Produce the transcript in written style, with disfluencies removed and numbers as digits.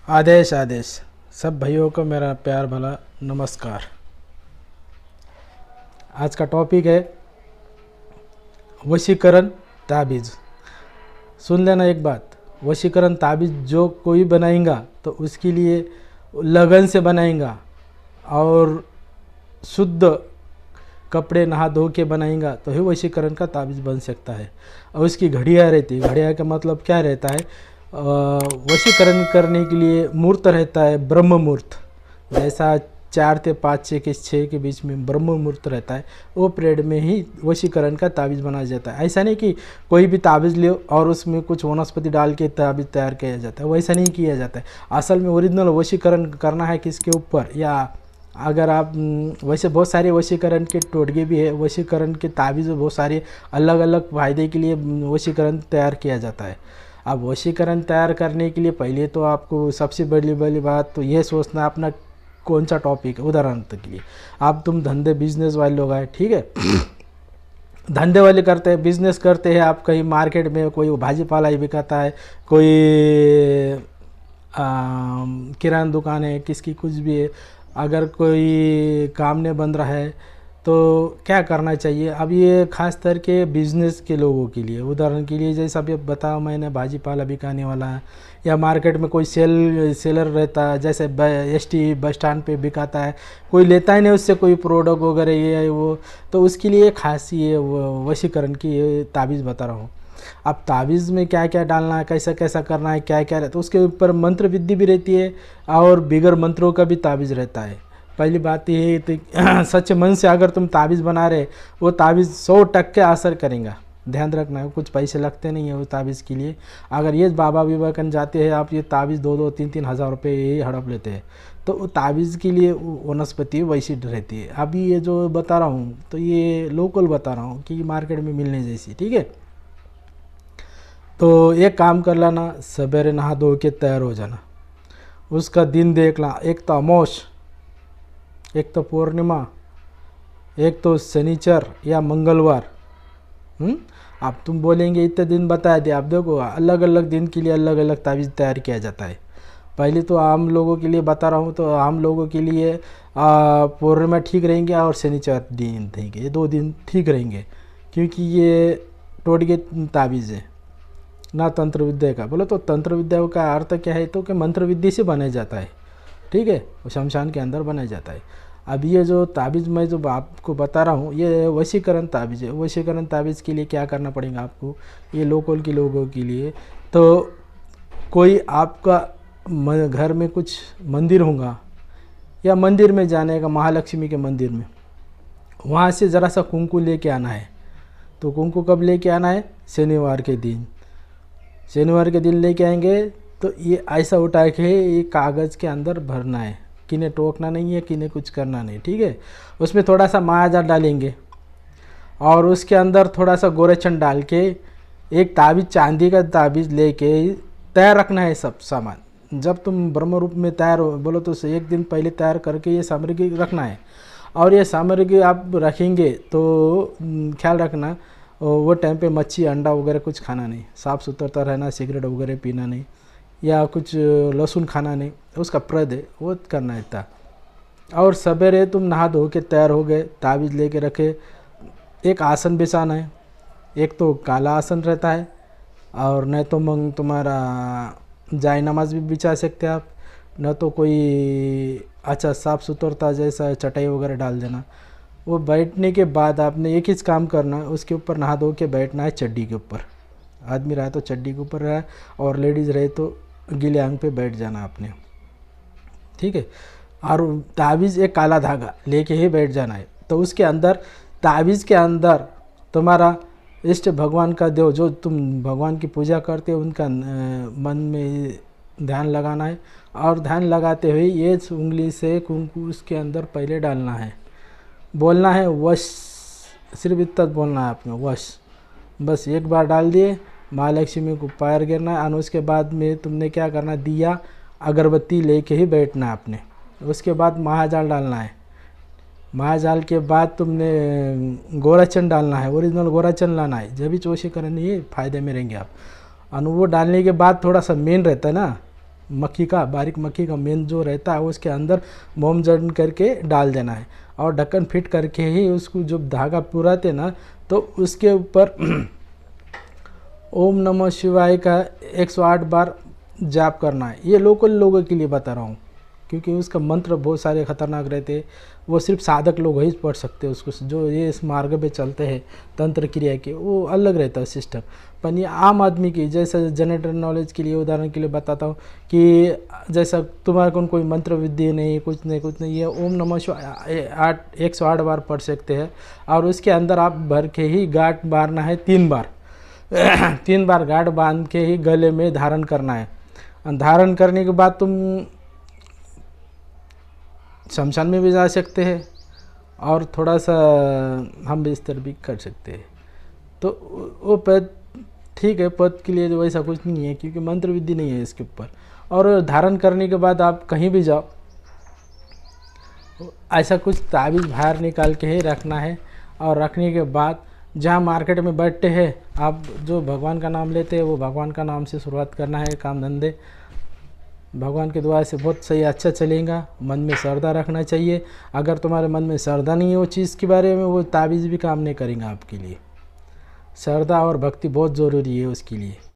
आदेश आदेश। सब भाइयों को मेरा प्यार भला नमस्कार। आज का टॉपिक है वशीकरण ताबीज़। सुन लेना एक बात, वशीकरण ताबीज़ जो कोई बनाएगा तो उसके लिए लगन से बनाएगा और शुद्ध कपड़े नहा धो के बनाएगा तो ही वशीकरण का ताबीज़ बन सकता है। और उसकी घड़ियाँ रहती है। घड़ियाँ का मतलब क्या रहता है? वशीकरण करने के लिए मुहूर्त रहता है, ब्रह्म मुहूर्त। जैसा 4 से 5 से 6 के बीच में ब्रह्म मुहूर्त रहता है, वो पीरियड में ही वशीकरण का ताबीज़ बनाया जाता है। ऐसा नहीं कि कोई भी ताबीज़ ले और उसमें कुछ वनस्पति डाल के ताबीज़ तैयार किया जाता है, वैसा नहीं किया जाता है। असल में ओरिजिनल वशीकरण करना है किसके ऊपर, या अगर आप वैसे बहुत सारे वशीकरण के टोटके भी है। वशीकरण के ताबीज़ बहुत सारे अलग अलग फ़ायदे के लिए वशीकरण तैयार किया जाता है। अब वशीकरण तैयार करने के लिए पहले तो आपको सबसे बड़ी बात तो यह सोचना अपना कौन सा टॉपिक है। उदाहरण के लिए आप तुम धंधे बिजनेस वाले लोग हैं, ठीक है। धंधे वाले करते हैं, बिजनेस करते हैं। आप कहीं मार्केट में कोई भाजी पाला ही बिकाता है, कोई किराना दुकान है, किसकी कुछ भी है। अगर कोई काम नहीं बन रहा है तो क्या करना चाहिए? अब ये खास करके बिजनेस के लोगों के लिए, उदाहरण के लिए जैसा अभी बताया मैंने, भाजी पाला बिकाने वाला है या मार्केट में कोई सेलर रहता है, जैसे एसटी बस स्टैंड पे बिकाता है, कोई लेता ही नहीं उससे कोई प्रोडक्ट वगैरह ये वो, तो उसके लिए खास ये वशीकरण की ताबीज़ बता रहा हूँ। अब ताबीज़ में क्या क्या डालना है, कैसा कैसा करना है, क्या क्या रहता है, तो उसके ऊपर मंत्र विद्धि भी रहती है और बिगर मंत्रों का भी ताबीज़ रहता है। पहली बात ये है तो सच्चे मन से अगर तुम ताबीज़ बना रहे, वो ताबीज़ 100% असर करेगा। ध्यान रखना है, कुछ पैसे लगते नहीं है वो ताबीज़ के लिए। अगर ये बाबा विवेकानंद जाते हैं, आप ये ताबीज़ 2-3 हज़ार रुपये ये हड़प लेते हैं, तो ताबीज़ के लिए वनस्पति वैसी रहती है। अभी ये जो बता रहा हूँ तो ये लोकल बता रहा हूँ कि मार्केट में मिलने जैसी, ठीक है। तो एक काम कर लेना, सवेरे नहा धो के तैयार हो जाना। उसका दिन देख ला, एक तो अमोश, एक तो पूर्णिमा, एक तो शनिचर या मंगलवार। अब तुम बोलेंगे इतने दिन बता दिए। आप देखो, अलग अलग दिन के लिए अलग अलग ताबीज़ तैयार किया जाता है। पहले तो आम लोगों के लिए बता रहा हूँ, तो आम लोगों के लिए पूर्णिमा ठीक रहेंगे और शनिचर दिन ठीक है, ये 2 दिन ठीक रहेंगे, क्योंकि ये टोटके ताबीज़ है ना तंत्र विद्या का। बोलो तो तंत्र विद्या का अर्थ क्या है? तो कि मंत्र विद्या से बनाया जाता है, ठीक है, वो शमशान के अंदर बनाया जाता है। अब ये जो ताबीज़ मैं जो आपको बता रहा हूँ, ये वशीकरण ताबीज़ है। वशीकरण ताबीज़ के लिए क्या करना पड़ेगा आपको, ये लोकल के लोगों के लिए, तो कोई आपका घर में कुछ मंदिर होगा या मंदिर में जाने का, महालक्ष्मी के मंदिर में, वहाँ से ज़रा सा कुंकू लेके आना है। तो कुंकू कब लेके आना है? शनिवार के दिन। शनिवार के दिन लेके आएंगे तो ये ऐसा उठा के ये कागज़ के अंदर भरना है, किन्हें टोकना नहीं है, किन्हें कुछ करना नहीं, ठीक है। उसमें थोड़ा सा मायाजाल डालेंगे और उसके अंदर थोड़ा सा गोरेचन डाल के एक ताबीज़, चांदी का ताबीज़ लेके तैयार रखना है सब सामान। जब तुम ब्रह्म रूप में तैयार हो, बोलो तो एक दिन पहले तैयार करके ये सामग्री रखना है। और ये सामग्री आप रखेंगे तो ख्याल रखना, वो टाइम पे मच्छी अंडा वगैरह कुछ खाना नहीं, साफ़ सुथरा रहना, सिगरेट वगैरह पीना नहीं, या कुछ लहसुन खाना नहीं, उसका प्रद है वो करना है था। और सवेरे तुम नहा धो के तैयार हो गए, ताबीज़ लेके रखे, एक आसन बिछाना है। एक तो काला आसन रहता है, और न तो तुम्हारा जाय नमाज भी बिछा सकते आप, न तो कोई अच्छा साफ़ सुथरा जैसा चटाई वगैरह डाल देना। वो बैठने के बाद आपने एक ही काम करना है, उसके ऊपर नहा धो के बैठना है चड्डी के ऊपर। आदमी रहे तो चड्डी के ऊपर रहे, और लेडीज़ रहे तो गीले अंग पे बैठ जाना आपने, ठीक है। और ताबीज़ एक काला धागा लेके ही बैठ जाना है। तो उसके अंदर, ताबीज़ के अंदर तुम्हारा इष्ट भगवान का देव, जो तुम भगवान की पूजा करते हो, उनका मन में ध्यान लगाना है। और ध्यान लगाते हुए ये उंगली से कुंकू उसके अंदर पहले डालना है, बोलना है वश, सिर्फ इतना बोलना है आपने, वश। बस एक बार डाल दिए, महालक्ष्मी को पैर गिरना है। और उसके बाद में तुमने क्या करना, दिया अगरबत्ती लेके ही बैठना है आपने। उसके बाद महाजाल डालना है। महाजाल के बाद तुमने गोराचन डालना है, ओरिजिनल गोराचन लाना है, जब भी वशीकरण ये फ़ायदे में रहेंगे आप। और वो डालने के बाद थोड़ा सा मेन रहता है ना, मक्खी का, बारीक मक्खी का मेन जो रहता है उसके अंदर मोम जन करके डाल देना है और ढक्कन फिट करके ही उसको जब धागा पुराते ना तो उसके ऊपर ओम नमः शिवाय का 108 बार जाप करना है। ये लोकल लोगों के लिए बता रहा हूँ क्योंकि उसका मंत्र बहुत सारे खतरनाक रहते हैं, वो सिर्फ साधक लोग ही पढ़ सकते हैं उसको, जो ये इस मार्ग पे चलते हैं तंत्र क्रिया के, वो अलग रहता है सिस्टम। पर ये आम आदमी की, जैसे जनरल नॉलेज के लिए उदाहरण के लिए बताता हूँ कि जैसा तुम्हारे को कोई मंत्र विद्या नहीं, कुछ नहीं, ये ओम नमः शिवाय 108 बार पढ़ सकते हैं और उसके अंदर आप भर के ही गांठ मारना है 3 बार 3 बार गांठ बांध के ही गले में धारण करना है। धारण करने के बाद तुम शमशान में भी जा सकते हैं और थोड़ा सा हम बिस्तर भी कर सकते हैं। तो वो पद ठीक है, पद के लिए वैसा कुछ नहीं है क्योंकि मंत्र विधि नहीं है इसके ऊपर। और धारण करने के बाद आप कहीं भी जाओ, ऐसा कुछ ताबीज़ बाहर निकाल के ही रखना है और रखने के बाद जहाँ मार्केट में बैठते हैं आप जो भगवान का नाम लेते हैं वो भगवान का नाम से शुरुआत करना है। काम धंधे भगवान के दुआ से बहुत सही अच्छा चलेगा। मन में श्रद्धा रखना चाहिए। अगर तुम्हारे मन में श्रद्धा नहीं है वो चीज़ के बारे में, वो ताबीज़ भी काम नहीं करेंगे आपके लिए। श्रद्धा और भक्ति बहुत ज़रूरी है उसके लिए।